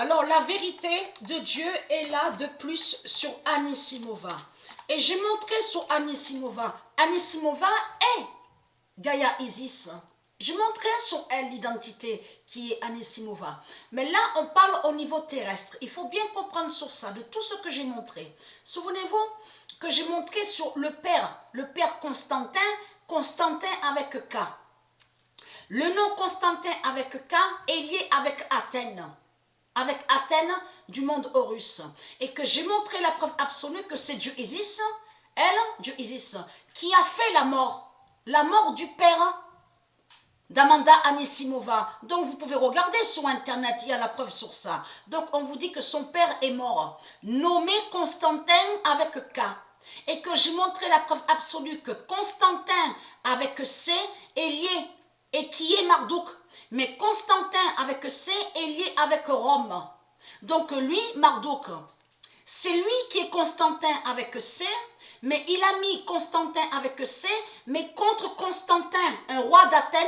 Alors, la vérité de Dieu est là de plus sur Anisimova. Et j'ai montré sur Anisimova. Anisimova est Gaïa Isis. J'ai montré sur elle l'identité qui est Anisimova. Mais là, on parle au niveau terrestre. Il faut bien comprendre sur ça, de tout ce que j'ai montré. Souvenez-vous que j'ai montré sur le père Constantin, Constantin avec K. Le nom Constantin avec K est lié avec Athènes du monde Horus, et que j'ai montré la preuve absolue que c'est Dieu Isis, Dieu Isis, qui a fait la mort du père d'Amanda Anisimova. Donc vous pouvez regarder sur internet, il y a la preuve sur ça. Donc on vous dit que son père est mort, nommé Constantin avec K, et que j'ai montré la preuve absolue que Constantin avec C est lié, et qui est Marduk. Mais Constantin avec C est lié avec Rome. Donc lui, Marduk, c'est lui qui est Constantin avec C, mais il a mis Constantin avec C, mais contre Constantin, un roi d'Athènes,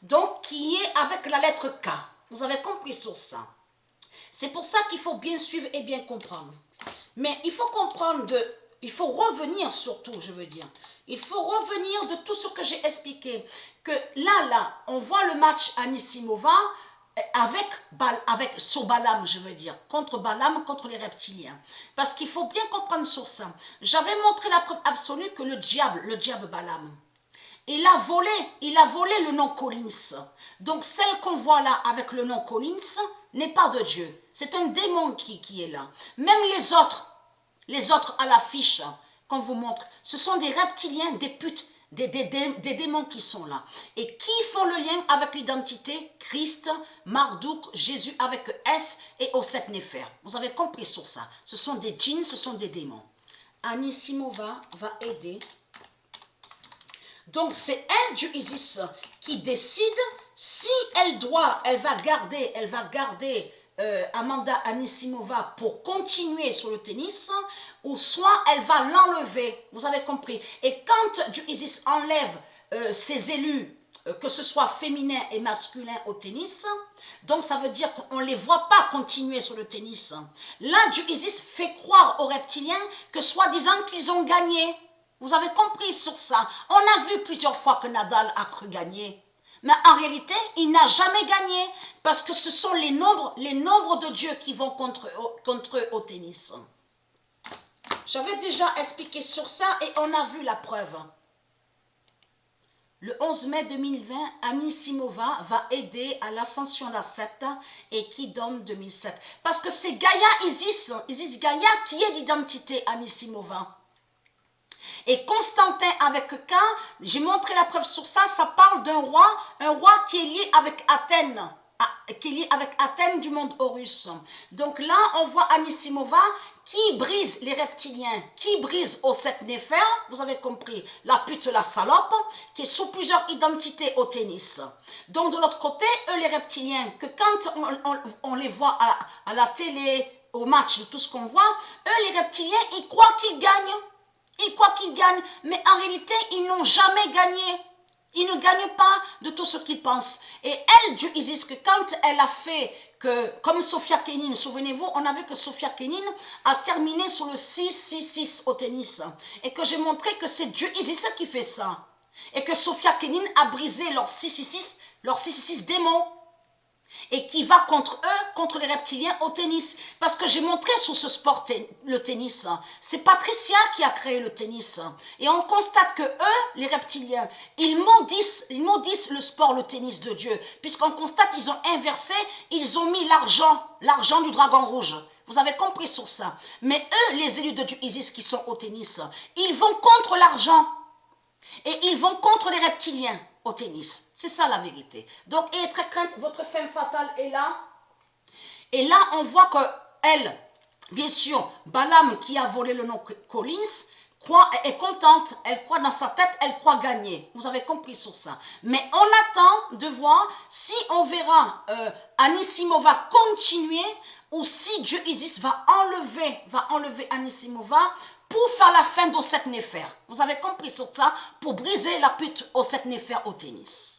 donc qui est avec la lettre K. Vous avez compris sur ça. C'est pour ça qu'il faut bien suivre et bien comprendre. Mais il faut comprendre, il faut revenir surtout, je veux dire. Il faut revenir de tout ce que j'ai expliqué. Que là, on voit le match Anisimova avec Sobalam, je veux dire, contre Balaam, contre les reptiliens. Parce qu'il faut bien comprendre sur ça. J'avais montré la preuve absolue que le diable Balaam, il a volé le nom Collins. Donc celle qu'on voit là avec le nom Collins n'est pas de Dieu. C'est un démon qui est là. Même les autres à l'affiche qu'on vous montre, ce sont des reptiliens, des putes, des démons qui sont là. Et qui font le lien avec l'identité Christ, Marduk, Jésus avec S et Osset Néfer. Vous avez compris sur ça. Ce sont des djinns, ce sont des démons. Anisimova va aider. Donc c'est elle, Dieu Isis, qui décide si elle va garder Amanda Anisimova pour continuer sur le tennis, ou soit elle va l'enlever. Vous avez compris. Et quand Dieu Isis enlève ses élus, que ce soit féminin et masculin au tennis, donc ça veut dire qu'on ne les voit pas continuer sur le tennis. Là, Dieu Isis fait croire aux reptiliens que soi-disant qu'ils ont gagné. Vous avez compris sur ça. On a vu plusieurs fois que Nadal a cru gagner. Mais en réalité, il n'a jamais gagné. Parce que ce sont les nombres de Dieu qui vont contre eux au tennis. J'avais déjà expliqué sur ça et on a vu la preuve. Le 11 mai 2020, Anisimova va aider à l'ascension à 7 et qui donne 2007. Parce que c'est Gaïa Isis Gaïa qui est l'identité Anisimova. Et Constantin avec K, j'ai montré la preuve sur ça, ça parle d'un roi, un roi qui est lié avec Athènes, du monde Horus. Donc là, on voit Anisimova qui brise les reptiliens, qui brise Osset Néfer, vous avez compris, la pute, la salope, qui est sous plusieurs identités au tennis. Donc de l'autre côté, eux les reptiliens, que quand on les voit à la télé, au match, tout ce qu'on voit, eux les reptiliens, ils croient qu'ils gagnent. Ils croient qu'ils gagnent, mais en réalité, ils n'ont jamais gagné. Ils ne gagnent pas de tout ce qu'ils pensent. Et elle, Dieu Isis, que quand elle a fait que, comme Sofia Kenin, souvenez-vous, on a vu que Sofia Kenin a terminé sur le 6-6-6 au tennis. Et que j'ai montré que c'est Dieu Isis qui fait ça. Et que Sofia Kenin a brisé leur 6-6-6 démons. Et qui va contre eux, contre les reptiliens au tennis. Parce que j'ai montré sur ce sport, le tennis. C'est Patricia qui a créé le tennis. Et on constate que eux, les reptiliens, ils maudissent le sport, le tennis de Dieu. Puisqu'on constate qu'ils ont inversé, ils ont mis l'argent du dragon rouge. Vous avez compris sur ça. Mais eux, les élus de Dieu Isis qui sont au tennis, ils vont contre l'argent. Et ils vont contre les reptiliens au tennis. C'est ça la vérité. Donc, ayez très crainte, votre femme fatale est là. Et là, on voit que elle, bien sûr, Balaam qui a volé le nom Collins, est contente. Elle croit dans sa tête, elle croit gagner. Vous avez compris sur ça. Mais on attend de voir si on verra Anisimova continuer ou si Dieu Isis va enlever Anisimova pour faire la fin d'Osset Néfer. Vous avez compris sur ça, pour briser la pute Osset Néfer au tennis.